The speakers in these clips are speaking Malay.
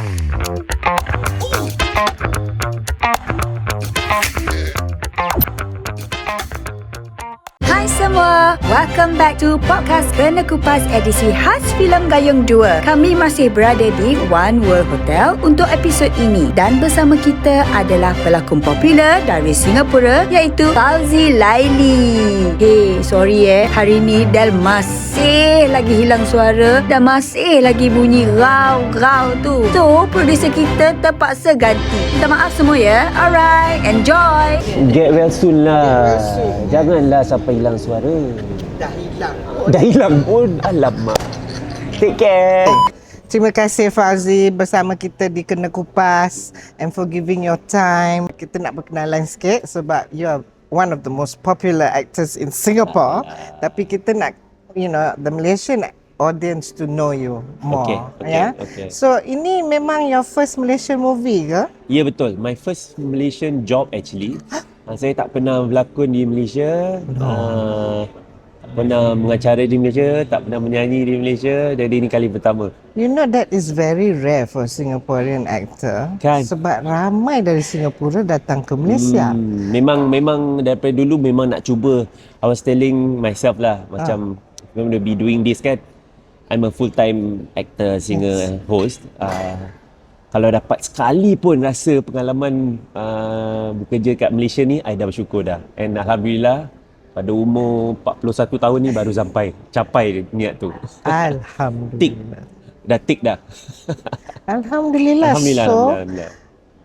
Hai semua, welcome back to podcast Kena Kupas edisi khas filem Gayung 2. Kami masih berada di One World Hotel untuk episod ini dan bersama kita adalah pelakon popular dari Singapura iaitu Fauzi Laili. Sorry hari ni Del masih lagi hilang suara dan masih lagi bunyi rau-rau tu. So, producer kita terpaksa ganti. Minta maaf semua ya. Alright, enjoy. Get well soon lah. Janganlah sampai hilang suara. Dah hilang pun. Alamak. Take care. Terima kasih Fauzi bersama kita di Kena Kupas and for giving your time. Kita nak berkenalan sikit sebab you are one of the most popular actors in Singapore. Tapi kita nak, the Malaysian audience to know you more. Okay. So ini memang your first Malaysian movie ke? Ya betul. My first Malaysian job actually. Saya tak pernah berlakon di Malaysia. Tak pernah mengacara di Malaysia, tak pernah menyanyi di Malaysia. Jadi ini kali pertama. You know that is very rare for Singaporean actor. Kan? Sebab ramai dari Singapura datang ke Malaysia. Memang daripada dulu memang nak cuba. I was telling myself lah macam I'm going to be doing this kan. I'm a full-time actor, singer, host. Kalau dapat sekali pun rasa pengalaman bekerja kat Malaysia ni, I dah bersyukur dah. And Alhamdulillah, pada umur 41 tahun ni baru capai niat tu. Alhamdulillah. Tik dah. Alhamdulillah. Alhamdulillah.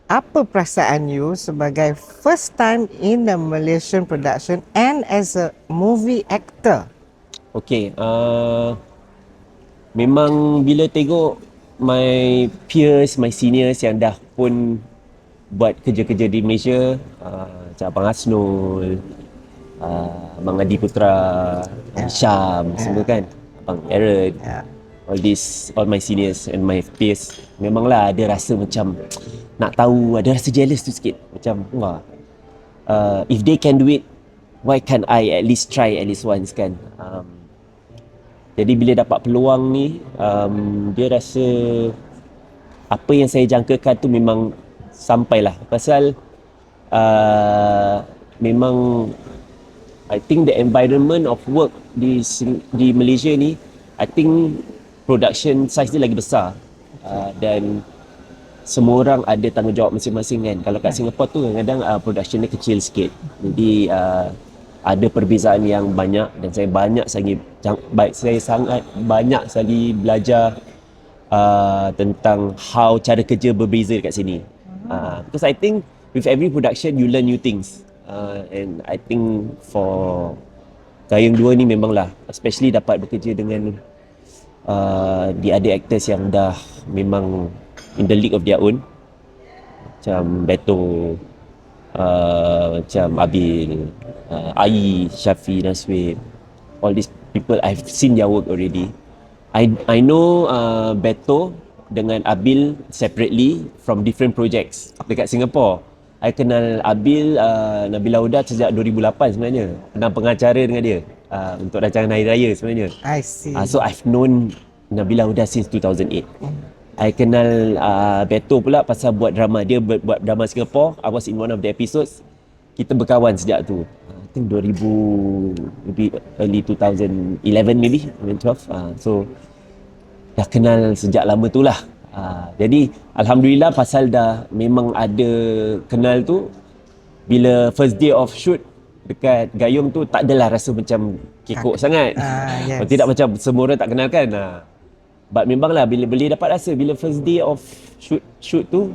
Apa perasaan you sebagai first time in the Malaysian production and as a movie actor? Okay, memang bila tengok my peers, my seniors yang dah pun buat kerja-kerja di Malaysia, macam Abang Hasnul, Abang Adi Putra, Syam, semua kan, Abang Aaron, all my seniors and my peers, memanglah ada rasa macam nak tahu, ada rasa jealous tu sikit, macam wah, if they can do it, why can't I at least try at least once kan. Jadi bila dapat peluang ni, dia rasa apa yang saya jangkakan tu memang sampailah. Pasal memang I think the environment of work di Malaysia ni, I think production size dia lagi besar. Dan semua orang ada tanggungjawab masing-masing kan. Kalau kat Singapore tu kadang-kadang production dia kecil sikit. Jadi ada perbezaan yang banyak dan saya sangat banyak sekali belajar tentang how cara kerja berbeza dekat sini. Because I think with every production you learn new things. And I think for Gayung 2 ni memanglah, especially dapat bekerja dengan the other actors yang dah memang in the league of their own. Macam Beto, macam Abil, Ai, Syafi, Naswib, all these people I've seen their work already. I know Beto dengan Abil separately from different projects dekat Singapore. I kenal Abil, Nabila Huda sejak 2008 sebenarnya. Pernah pengacara dengan dia untuk rancangan Hari Raya sebenarnya. I see. So I've known Nabila Huda since 2008. I kenal Beto pula pasal buat drama. Dia buat drama Singapore. I was in one of the episodes. Kita berkawan sejak tu. I think 2000, maybe early 2011 maybe, 2012. So dah kenal sejak lama tu lah. Jadi Alhamdulillah pasal dah memang ada kenal tu, bila first day of shoot dekat Gayung tu tak adalah rasa macam kekok sangat. Yes. Tidak macam semua orang tak kenal kan. But memanglah bila boleh dapat rasa bila first day of shoot tu,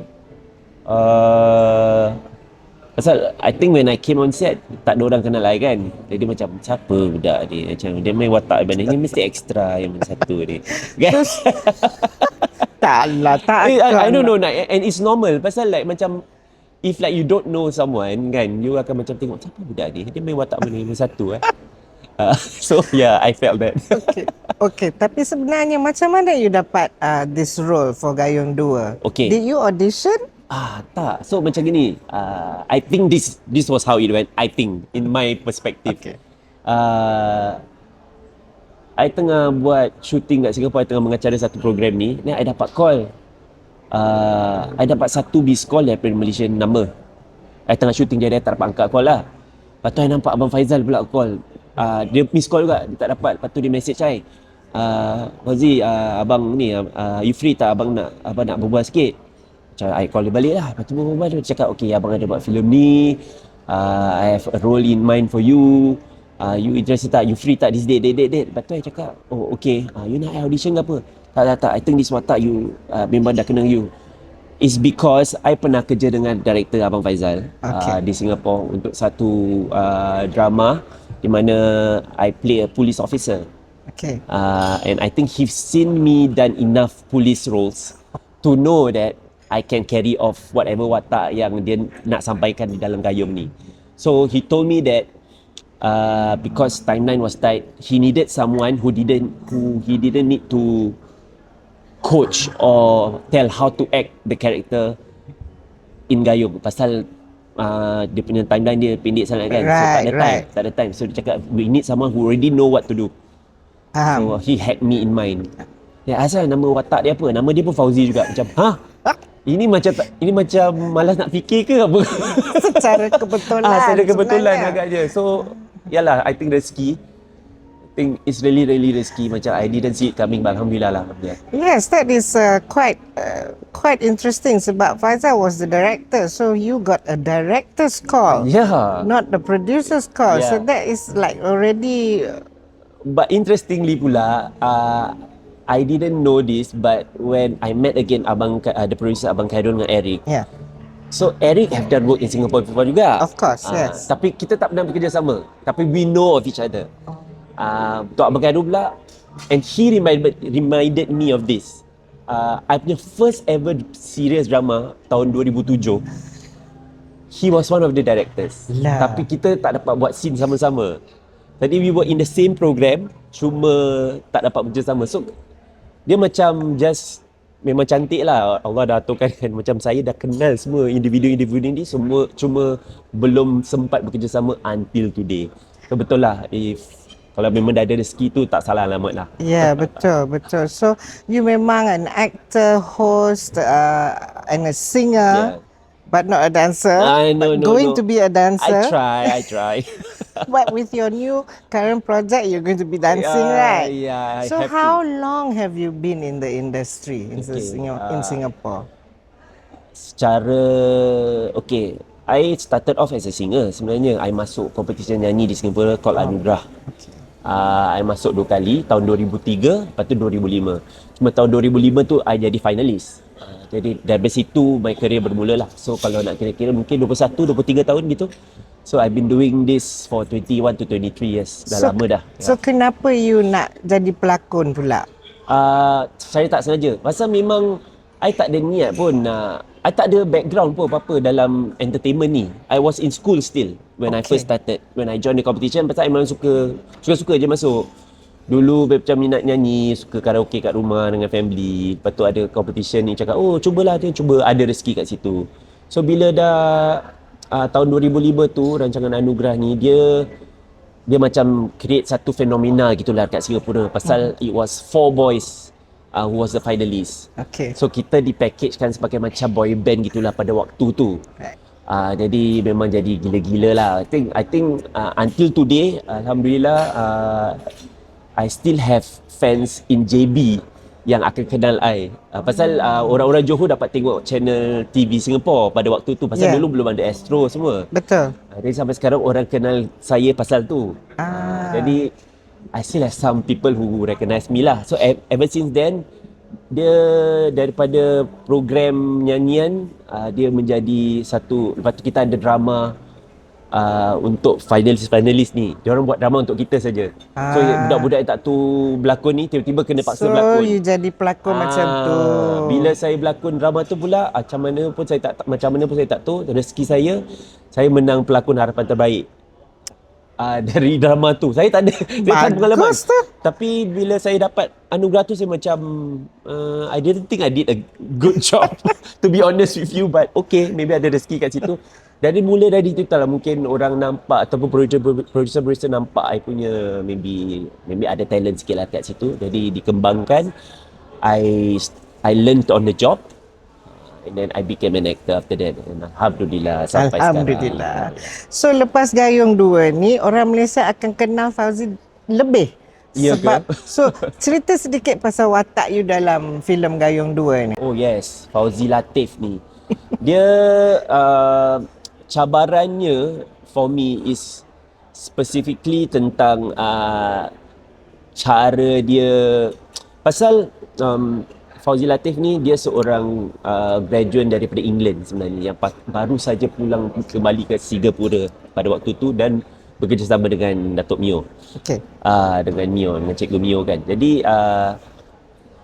pasal I think when I came on set tak ada orang kenal I kan. Jadi macam siapa budak ni, macam dia main watak ni mesti extra yang satu ni kan. Taklah, I don't know, and it's normal pasal like macam if like you don't know someone kan, you akan macam tengok siapa budak ni, dia main watak ni satu So yeah, I felt that. Okay, tapi sebenarnya macam mana you dapat this role for Gayung 2? Okay. Did you audition? Tak. So macam gini, I think this was how it went. I think in my perspective. Okay. I tengah buat shooting kat Singapore, I tengah mengacara satu program ni, I dapat call I dapat satu miss call daripada Malaysian number. I tengah shooting dia tak dapat angkat call lah. Lepas tu I nampak Abang Faizal pula call. Dia miss call juga, dia tak dapat. Lepas tu dia message I, Fauzi, abang ni, you free tak? Abang nak berbual sikit. Macam I call dia balik lah. Lepas tu berbual, dia cakap, okay, abang ada buat filem ni, I have a role in mind for you. You interested tak? You free tak this date? Lepas tu I cakap, oh okay, you nak audition ke apa? Tak, I think this watak you memang dah kena you. It's because I pernah kerja dengan director Abang Faizal di Singapore untuk satu drama di mana I play a police officer. Okay. And I think he's seen me done enough police roles to know that I can carry off whatever watak yang dia nak sampaikan di dalam gayung ni. So he told me that because timeline was tight, he needed someone who he didn't need to coach or tell how to act the character in gayung. Pasal dia punya timeline dia pendek sangat kan. So tak ada time. So dia cakap we need someone who already know what to do. So he had me in mind. Ya, asal nama watak dia apa? Nama dia pun Fauzi juga. Macam, ini macam malas nak fikir ke apa? Secara kebetulan. Secara kebetulan sebenarnya. agaknya. So, yalah, I think rezeki. I think it's really rezeki. Macam I didn't see it coming, but alhamdulillah lah. Yes, that is quite interesting sebab Faizal was the director, so you got a director's call, not the producer's call. Yeah. So that is like already. But interestingly pula, I didn't know this, but when I met again the producer Abang Khairul dengan Eric. Yeah. So Eric have done work in Singapore before juga. Of course, yes. Tapi kita tak pernah bekerja sama. Tapi we know of each other. Untuk Abang Khairul pula, and he reminded me of this. I punya first ever serious drama tahun 2007. He was one of the directors. Tapi kita tak dapat buat scene sama-sama. Tadi we were in the same program, cuma tak dapat bekerja sama. So dia macam just memang cantik lah. Allah dah aturkan kan. Macam saya dah kenal semua individu-individu ni, semua cuma belum sempat bekerja sama until today. So betul lah, kalau memang dah ada rezeki tu tak salah alamat lah. Yeah, betul. So you memang an actor, host, and a singer, but not a dancer. Going to be a dancer. I try. But with your new current project, you're going to be dancing, right? Yeah. So how long have you been in the industry in Singapore? Secara I started off as a singer. Sebenarnya I masuk competition nyanyi di Singapura called Anugerah. I masuk 2 kali, tahun 2003, lepas tu 2005. Cuma tahun 2005 tu I jadi finalis. Jadi dari situ my career bermula lah. So kalau nak kira-kira mungkin 21, 23 tahun gitu. So I've been doing this for 21 to 23 years. Dah lama dah. So kenapa you nak jadi pelakon pula? Saya tak sengaja. Pasal memang I tak ada niat pun I tak ada background pun apa-apa dalam entertainment ni. I was in school still when I first started. When I joined the competition, pasal I memang suka je masuk. Dulu macam minat nyanyi, suka karaoke kat rumah dengan family. Lepas tu ada competition ni cakap, cubalah, cuba ada rezeki kat situ. So bila dah tahun 2005 tu rancangan Anugerah ni dia macam create satu fenomena gitulah kat Singapura pasal it was 4 boys who was the finalist. So kita dipackagekan sebagai macam boy band gitulah pada waktu tu. Jadi memang jadi gila-gila lah. I think until today alhamdulillah I still have fans in JB yang akan kenal I. Pasal orang-orang Johor dapat tengok channel TV Singapore pada waktu tu. Pasal dulu belum ada Astro semua. Betul. Jadi sampai sekarang orang kenal saya pasal tu. Jadi I still have some people who recognize me lah. So ever since then, dia daripada program nyanyian, dia menjadi satu. Lepas tu kita ada drama untuk finalis ni. Diorang buat drama untuk kita saja. So budak-budak yang tak tu berlakon ni tiba-tiba kena paksa berlakon. So you jadi pelakon macam tu. Bila saya berlakon drama tu pula, macam mana pun saya tak tahu, rezeki saya menang pelakon harapan terbaik. Dari drama tu. Saya tak ada pengalaman. Tapi bila saya dapat anugerah tu, saya macam I didn't think I did a good job to be honest with you, but okay, maybe ada rezeki kat situ. Dari mula dari tu lah mungkin orang nampak ataupun producer nampak I punya maybe ada talent sikit lah kat situ. Jadi dikembangkan. I learned on the job. And then I became an actor after that. And Alhamdulillah sampai sekarang. Alhamdulillah. So lepas Gayung 2 ni, orang Malaysia akan kenal Fauzi lebih. Ya ke? Sebab, so cerita sedikit pasal watak you dalam filem Gayung 2 ni. Oh yes, Fauzi Latif ni. Dia cabarannya for me is specifically tentang cara dia, pasal Fauzi Latif ni dia seorang graduate daripada England sebenarnya, yang baru saja pulang kembali ke Singapura pada waktu tu dan bekerjasama dengan Datuk Mio. Okay. Dengan Cikgu Mio kan. Jadi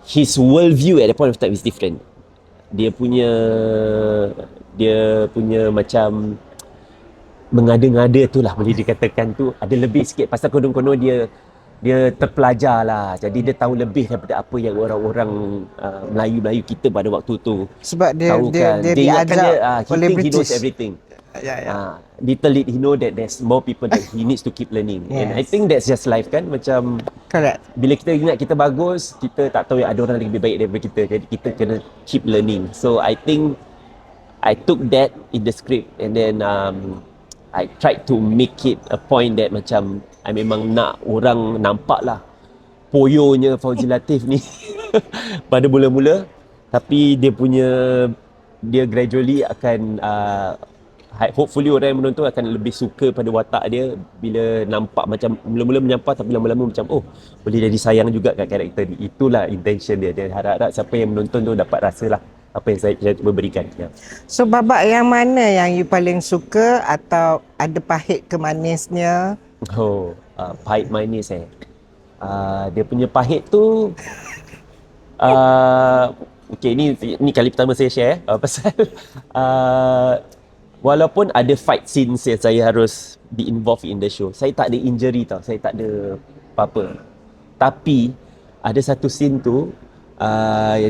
his world view at that point of time is different. Dia punya macam mengada-ngada tu lah, boleh dikatakan tu ada lebih sikit, pasal konon-konon dia terpelajar lah, jadi dia tahu lebih daripada apa yang orang-orang Melayu-Melayu kita pada waktu tu Sebab dia tahu dia, kan. dia ingatkan diajar he oleh think he knows British. everything. Ya. Little did he know that there's more people that he needs to keep learning. And I think that's just life kan, macam Correct. bila kita ingat kita bagus, kita tak tahu yang ada orang yang lebih baik daripada kita, jadi kita kena keep learning. So I think I took that in the script, and then I tried to make it a point that macam I memang nak orang nampak lah poyonya Fauzi Latif ni pada mula-mula, tapi dia gradually akan hopefully orang yang menonton akan lebih suka pada watak dia bila nampak macam mula-mula menyampah, tapi lama-lama macam boleh jadi sayang juga kat karakter ni. Itulah intention dia. Dia harap-harap siapa yang menonton tu dapat rasalah apa yang saya cuba berikan. So babak yang mana yang you paling suka, atau ada pahit ke manisnya? Pahit manis dia punya pahit tu okay, ni kali pertama saya share pasal walaupun ada fight scenes yang saya harus be involved in the show, saya tak ada injury tau, saya tak ada apa-apa, tapi ada satu scene tu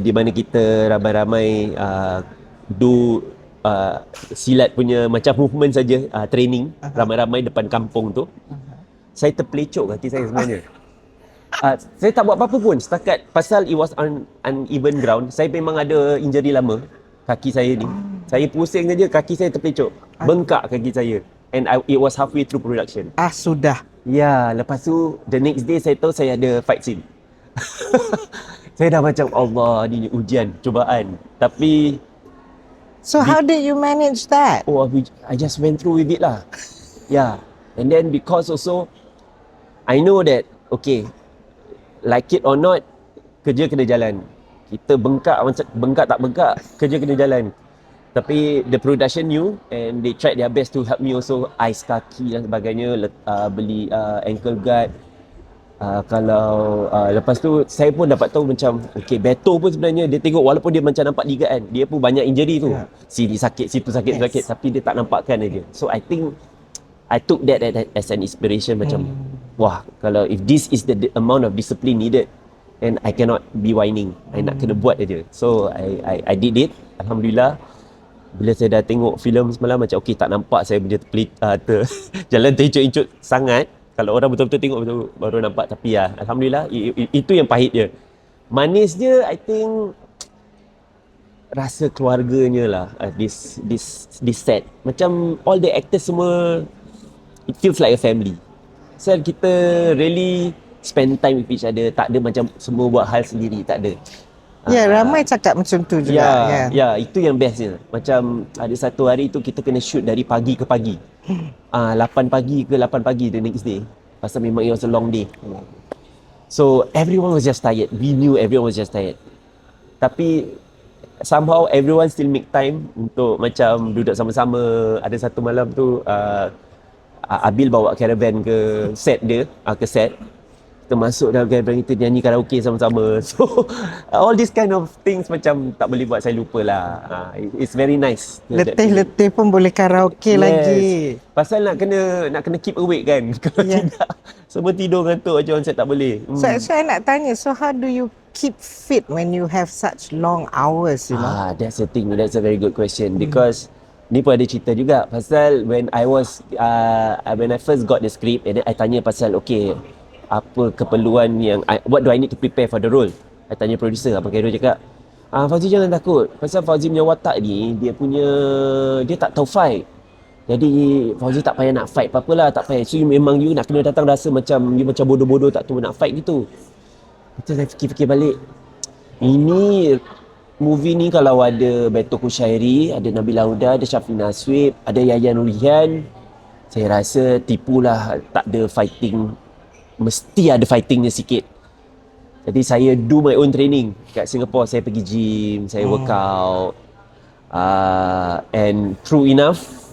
di mana kita ramai-ramai do silat punya macam movement saja, training ramai-ramai depan kampung tu. Saya terpelecok hati saya sebenarnya. Saya tak buat apa-apa pun setakat pasal it was uneven ground. Saya memang ada injury lama kaki saya ni. Saya pusing saja, kaki saya terpelecok. Bengkak kaki saya. And it was halfway through production. Sudah. Ya, lepas tu the next day saya tahu saya ada fight scene. Saya dah macam Allah, ni ujian, cubaan. Tapi So how did you manage that? I just went through with it lah. Yeah. And then because also I know that okay, like it or not, kerja kena jalan. Kita bengkak tak bengkak, kerja kena jalan. Tapi the production knew and they tried their best to help me also, ais kaki dan sebagainya, beli ankle guard. Lepas tu saya pun dapat tahu macam okay, Beto pun sebenarnya dia tengok walaupun dia macam nampak ligat kan, dia pun banyak injury tu. Sini sakit, situ sakit, tapi dia tak nampakkan aja. So I think I took that as an inspiration macam wah, kalau if this is the amount of discipline needed, then I cannot be whining. I nak kena buat aja. So I did it. Alhamdulillah. Bila saya dah tengok filem semalam macam okay, tak nampak saya punya jalan terhincut-hincut sangat. Kalau orang betul-betul tengok betul baru nampak, tapi ya alhamdulillah itu yang pahit dia. Manis dia I think rasa keluarganya lah, this set. Macam all the actors semua, it feels like a family. So kita really spend time with each other. Tak ada macam semua buat hal sendiri, tak ada. Ramai cakap macam tu juga. Itu yang bestnya. Macam ada satu hari tu kita kena shoot dari pagi ke pagi. 8 pagi ke 8 pagi the next day. Pasal memang it was a long day. So everyone was just tired. We knew everyone was just tired. Tapi somehow everyone still make time untuk macam duduk sama-sama. Ada satu malam tu Abil bawa caravan ke set dia, ke set. Kita masuk dalam caravan, kita nyanyi karaoke sama-sama. So all these kind of things macam tak boleh buat saya lupa lah. It's very nice. Letih-letih pun boleh karaoke lagi. Pasal nak kena keep awake kan. Kalau tidak semua tidur ngantuk macam saya tak boleh. So saya nak tanya, so how do you keep fit when you have such long hours, you know? That's the thing. That's a very good question. Because ni pun ada cerita juga. Pasal when I first got the script, and then I tanya pasal okay, apa keperluan yang what do I need to prepare for the role? I tanya producer, Abang Khairul cakap, Fauzi jangan takut. Pasal Fauzi punya watak ni, dia tak tahu fight. Jadi Fauzi tak payah nak fight apa-apalah, tak payah. So memang you nak kena datang rasa macam you macam bodoh-bodoh tak tahu nak fight gitu. Lepas saya fikir-fikir balik. Ini movie ni kalau ada Beto Kushairi, ada Nabila Huda, ada Syafina Aswib, ada Yayan Nurihan, saya rasa tipulah, tak ada fighting. Mesti ada fightingnya sikit. Jadi saya do my own training. Kat Singapore saya pergi gym, saya workout. And true enough,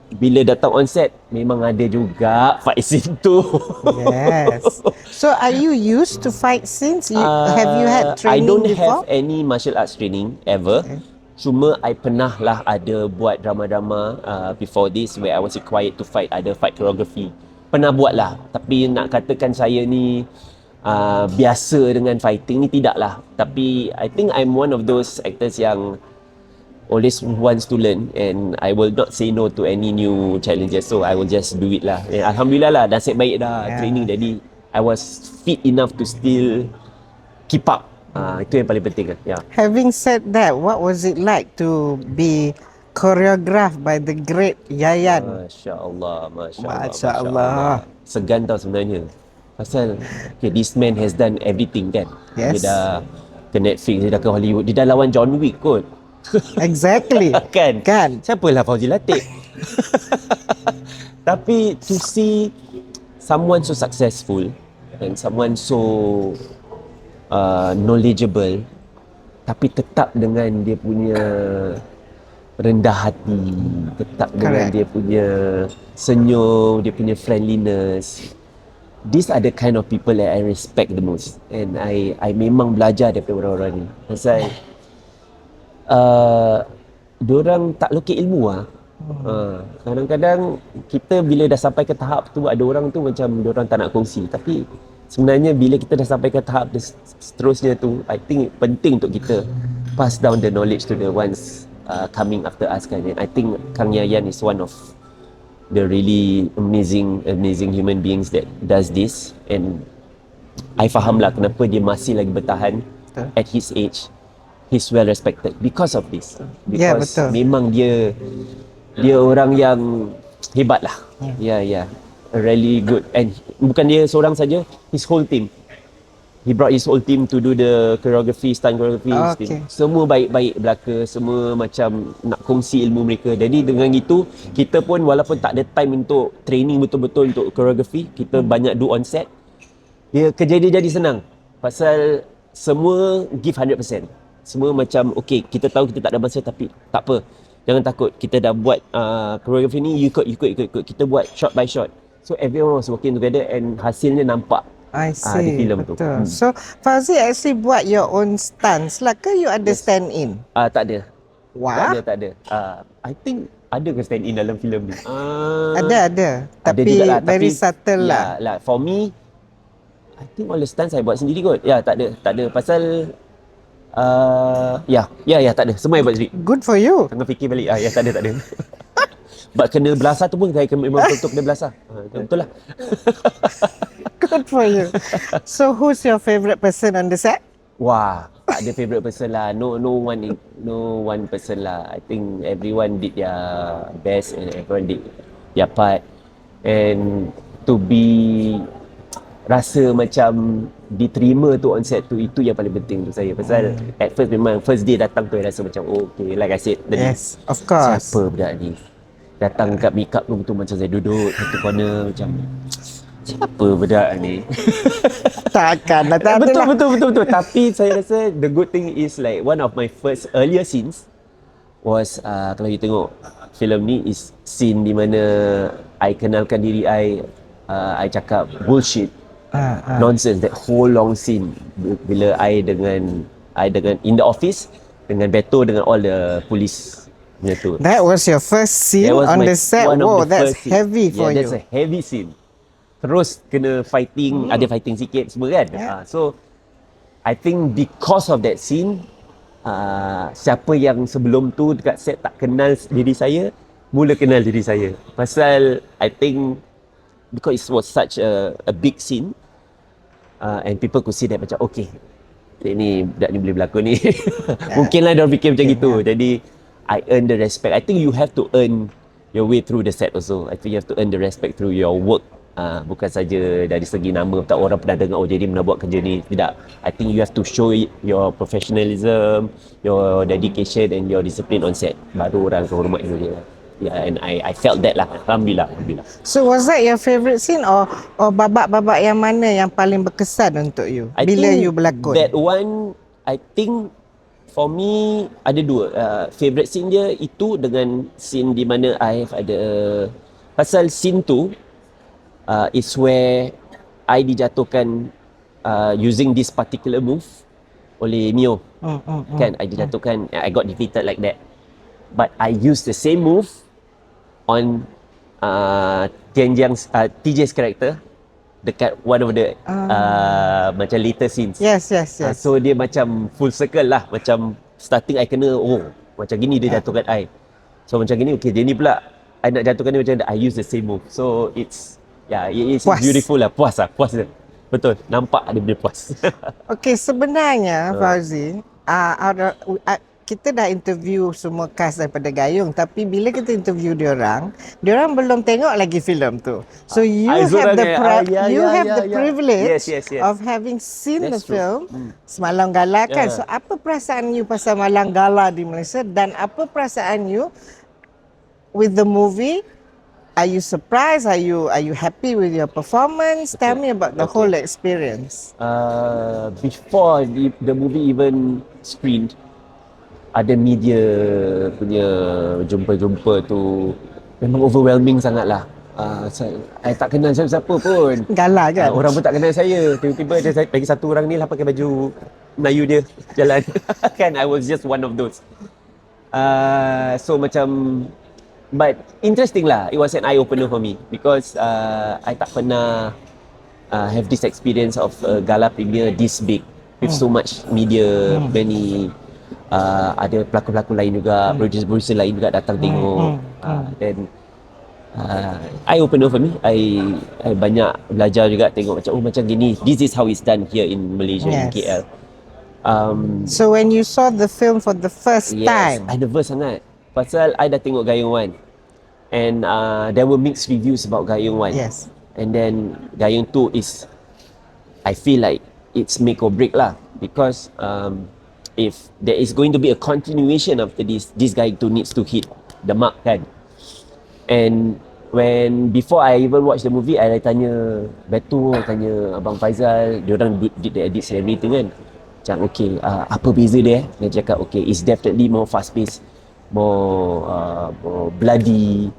bila datang on set, memang ada juga fight scene tu. Yes. So are you used to fight scenes? Have you had I training don't before? have any martial arts training ever. Okay. Cuma I pernah lah ada buat drama-drama before this where I was required to fight, ada fight choreography. Pernah buat lah. Tapi nak katakan saya ni biasa dengan fighting ni, tidak lah. Tapi I think I'm one of those actors yang always wants to learn, and I will not say no to any new challenges. So I will just do it lah. And Alhamdulillah lah, nasib baik dah training, jadi I was fit enough to still keep up. Itu yang paling penting lah. Yeah. Having said that, what was it like to be choreographed by the great Yayan? Masya Allah, Masya Allah. Segan tau sebenarnya. Pasal this man has done everything kan. Yes. Dia dah ke Netflix, dia dah ke Hollywood, dia dah lawan John Wick kot. Exactly. Kan? Siapalah Fauzi Latik. Tapi to see someone so successful and someone so knowledgeable, tapi tetap dengan dia punya rendah hati, tetap dengan dia punya senyum, dia punya friendliness. These are the kind of people that I respect the most, and I memang belajar daripada orang-orang ni. Pasal diorang tak lokek ilmu lah. Kadang-kadang kita bila dah sampai ke tahap tu, ada orang tu macam diorang tak nak kongsi, tapi sebenarnya bila kita dah sampai ke tahap seterusnya tu, I think penting untuk kita pass down the knowledge to the ones coming after us kan. And I think Kang Yayan is one of the really amazing human beings that does this, and I faham lah kenapa dia masih lagi bertahan at his age. He's well respected because of this. Because memang dia orang yang hebat lah. Yeah. Really good. And bukan dia seorang saja, his whole team. He brought his whole team to do the choreography, stunt choreography. Semua baik-baik belaka, semua macam nak kongsi ilmu mereka. Jadi dengan itu, kita pun walaupun tak ada time untuk training betul-betul untuk choreography, kita banyak do on set. Kerja dia jadi senang. Pasal semua give 100%. Semua macam, okay, kita tahu kita tak ada masa, tapi tak apa. Jangan takut, kita dah buat choreography ni, you ikut. Kita buat shot by shot. So everyone was working together and hasilnya nampak. I see. Di filem tu. So Fauzi actually buat your own stunts lah ke you ada stand in? Tak ada. Wah. Tak ada. I think ada ke stand in dalam filem ni? Ada. Tapi jugalah, very subtle lah. For me, I think all the stunts saya buat sendiri kot. Ya, tak ada. Pasal tak ada. Semua saya buat sendiri. Good for you. Tengah fikir balik. Tak ada. But kena belasah tu pun saya memang betul kena belasah. Betul lah. Good for you. So who's your favourite person on the set? Wah, tak ada favourite person lah. No one person lah. I think everyone did their best and everyone did their part. And to be rasa macam diterima tu on set tu, itu yang paling penting untuk saya. Pasal at first memang first day datang tu, I rasa macam okay, like I said tadi. Yes, of course. Siapa budak ni? Datang kat makeup room tu macam saya duduk satu corner macam siapa budak ni? Takkan lah, tak ada lah. Betul. Tapi saya rasa the good thing is like one of my first earlier scenes was kalau you tengok filem ni is scene di mana I kenalkan diri I cakap bullshit, nonsense, that whole long scene bila I dengan in the office dengan Beto dengan all the police. That was your first scene on the set. Wow, that's heavy for you. That's a heavy scene. Terus kena fighting, ada fighting sikit semua kan. So I think because of that scene, siapa yang sebelum tu dekat set tak kenal diri saya, mula kenal diri saya. Pasal I think because it was such a big scene, and people could see that macam okay, ni budak ni boleh berlakon ni. Mungkinlah dia fikir macam gitu. Jadi I earn the respect. I think you have to earn your way through the set also. I think you have to earn the respect through your work. Bukan saja dari segi nama, tak orang pernah dengar oh jadi pernah buat kerja ni. Tidak. I think you have to show your professionalism, your dedication and your discipline on set. Baru orang akan hormat you dia. Yeah, and I felt that lah. Alhamdulillah. So was that your favourite scene or babak-babak yang mana yang paling berkesan untuk you bila you berlakon? That one, I think for me ada dua. Favourite scene dia itu dengan scene di mana I ada pasal scene tu is where I dijatuhkan using this particular move oleh Mio. Kan I dijatuhkan, I got defeated like that. But I used the same move on TJ's character dekat one of the macam later scenes. Yes. So dia macam full circle lah. Macam starting I kena macam gini dia jatuhkan I. So macam gini okay, dia ni pula I nak jatuhkan dia macam I use the same move. So it's beautiful lah. Puas dia. Betul. Nampak dia punya puas. Okay, sebenarnya Fauzi, kita dah interview semua cast daripada Gayung, tapi bila kita interview diorang belum tengok lagi filem tu. So you have the privilege of having seen the film Semalam Gala kan. So apa perasaan you pasal Malam Gala di Malaysia dan apa perasaan you with the movie? Are you surprised? Are you happy with your performance? Tell me about the whole experience. Before the movie even screened, ada media punya jumpa-jumpa tu memang overwhelming sangatlah. I tak kenal siapa-siapa pun. Gala kan? Orang pun tak kenal saya. Tiba-tiba dia bagi satu orang ni lah pakai baju Melayu dia jalan. Kan I was just one of those. So macam, but interesting lah. It was an eye opener for me because I tak pernah have this experience of gala premiere this big with so much media, many ada pelakon-pelakon lain juga, producer lain juga datang tengok. Then eye opener for me. I banyak belajar juga tengok macam macam gini. This is how it's done here in Malaysia, in KL. So when you saw the film for the first time, I nervous sangat. Pasal I dah tengok Gayung 1 and there were mixed reviews about Gayung 1. Yes. And then Gayung 2 is, I feel like it's make or break lah, because if there is going to be a continuation after this Gayung 2 needs to hit the mark kan. And before I even watch the movie, I tanya Betul, tanya Abang Faizal, diorang did the edits and everything kan. Macam okay, apa beza dia? Dia cakap okay, it's definitely more fast paced, more bloody,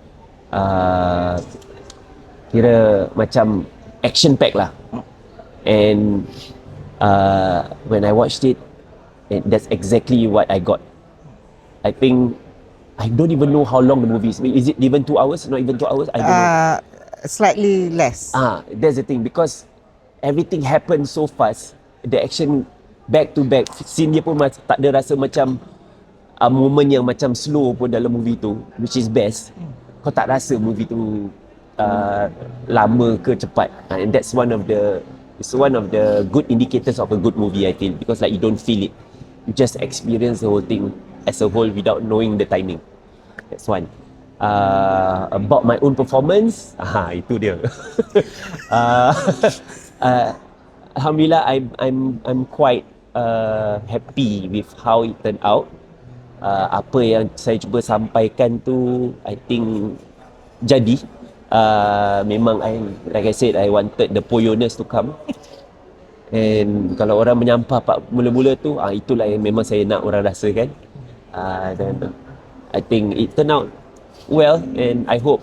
kira macam action pack lah. And when I watched it, that's exactly what I got. I think I don't even know how long the movie is. Is it even 2 hours? Not even 2 hours? I don't know. Slightly less. That's the thing, because everything happened so fast. The action back to back, scene dia pun tak ada rasa macam moment yang macam slow pun dalam movie tu, which is best. Kau tak rasa movie tu lama ke cepat. And that's one of the good indicators of a good movie, I feel, because like you don't feel it. You just experience the whole thing as a whole without knowing the timing. That's one. About my own performance, itu dia. Alhamdulillah, I'm quite happy with how it turned out. Apa yang saya cuba sampaikan tu, I think jadi. Memang like I said, I wanted the Poyoners to come. And kalau orang menyampah mula-mula tu, itulah yang memang saya nak orang rasakan. Dan I think it turned out well, and I hope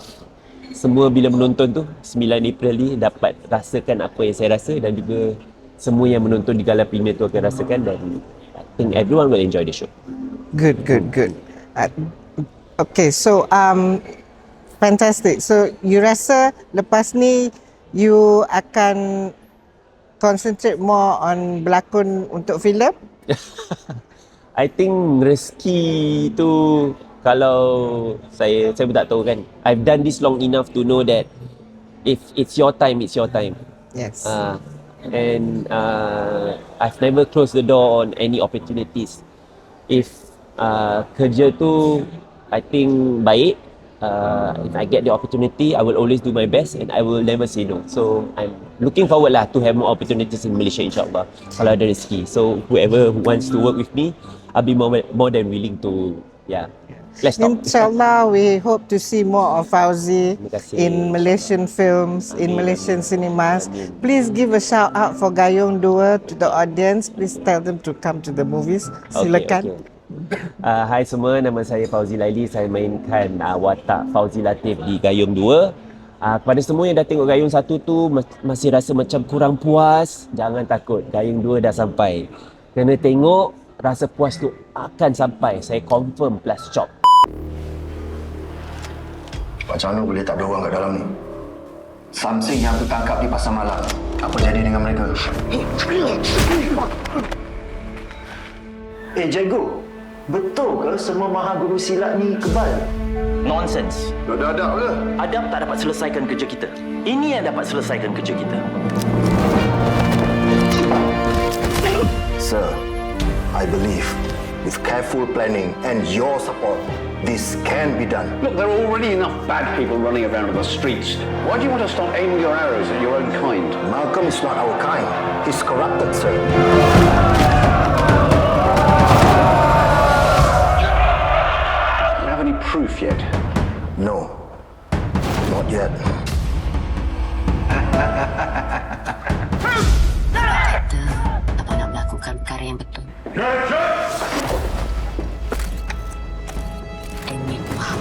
semua bila menonton tu 9 April ni dapat rasakan apa yang saya rasa, dan juga semua yang menonton di gala premier tu akan rasakan, dan I think everyone will enjoy the show. Good. Okay, so fantastic. So you rasa lepas ni you akan concentrate more on berlakon untuk filem? I think rezeki tu, kalau saya pun tak tahu kan. I've done this long enough to know that if it's your time, it's your time. Yes. and I've never closed the door on any opportunities. If kerja tu I think baik, if I get the opportunity, I will always do my best and I will never say no. So I'm looking forward lah to have more opportunities in Malaysia, insyaAllah, kalau ada rezeki. So whoever who wants to work with me, I'll be more than willing to, let's talk. Inshallah, we hope to see more of Fauzi Terima kasih. in Malaysian films, in Malaysian cinemas. Please give a shout out for Gayung 2 to the audience. Please tell them to come to the movies. Silakan. Hai semua, nama saya Fauzi Laili. Saya mainkan watak Fauzi Latif di Gayung 2. Kepada semua yang dah tengok Gayung 1 tu masih rasa macam kurang puas, jangan takut, Gayung 2 dah sampai. Kena tengok, rasa puas tu akan sampai. Saya confirm plus chop. Macam mana boleh tak ada orang kat dalam ni? Samsing yang aku tangkap di pasar malam. Apa jadi dengan mereka? Cikgu. Betul ke semua maha guru silat ni kebal? Nonsense. Dah adab ke? Adab tak dapat selesaikan kerja kita. Ini yang dapat selesaikan kerja kita. Sir, I believe with careful planning and your support, this can be done. Look, there are already enough bad people running around the streets. Why do you want to stop aiming your arrows at your own kind? Malcolm is not our kind. He's corrupted, sir. Do you have any proof yet? No, not yet. Kata apa nak melakukan perkara yang betul. Demi Tuhan.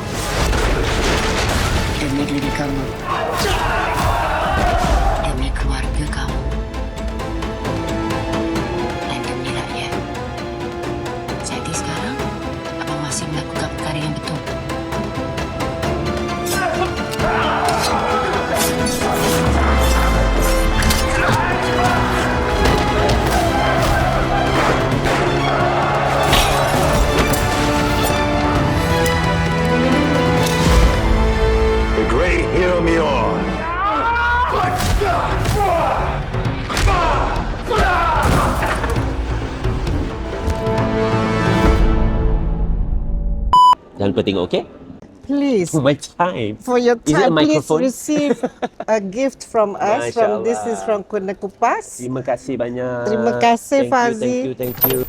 Demi diri kamu. Demi keluarga kamu. Dan demi rakyat. Jadi sekarang, abang masih melakukan perkara yang betul. The great hero Mior. Jangan lupa tengok, okay? Please, My time. for your Is it a time, please microphone? receive a gift from us. Masya This Allah. is from Kuna Kupas. Terima kasih banyak. Terima kasih, Thank you, Fauzi. Thank you.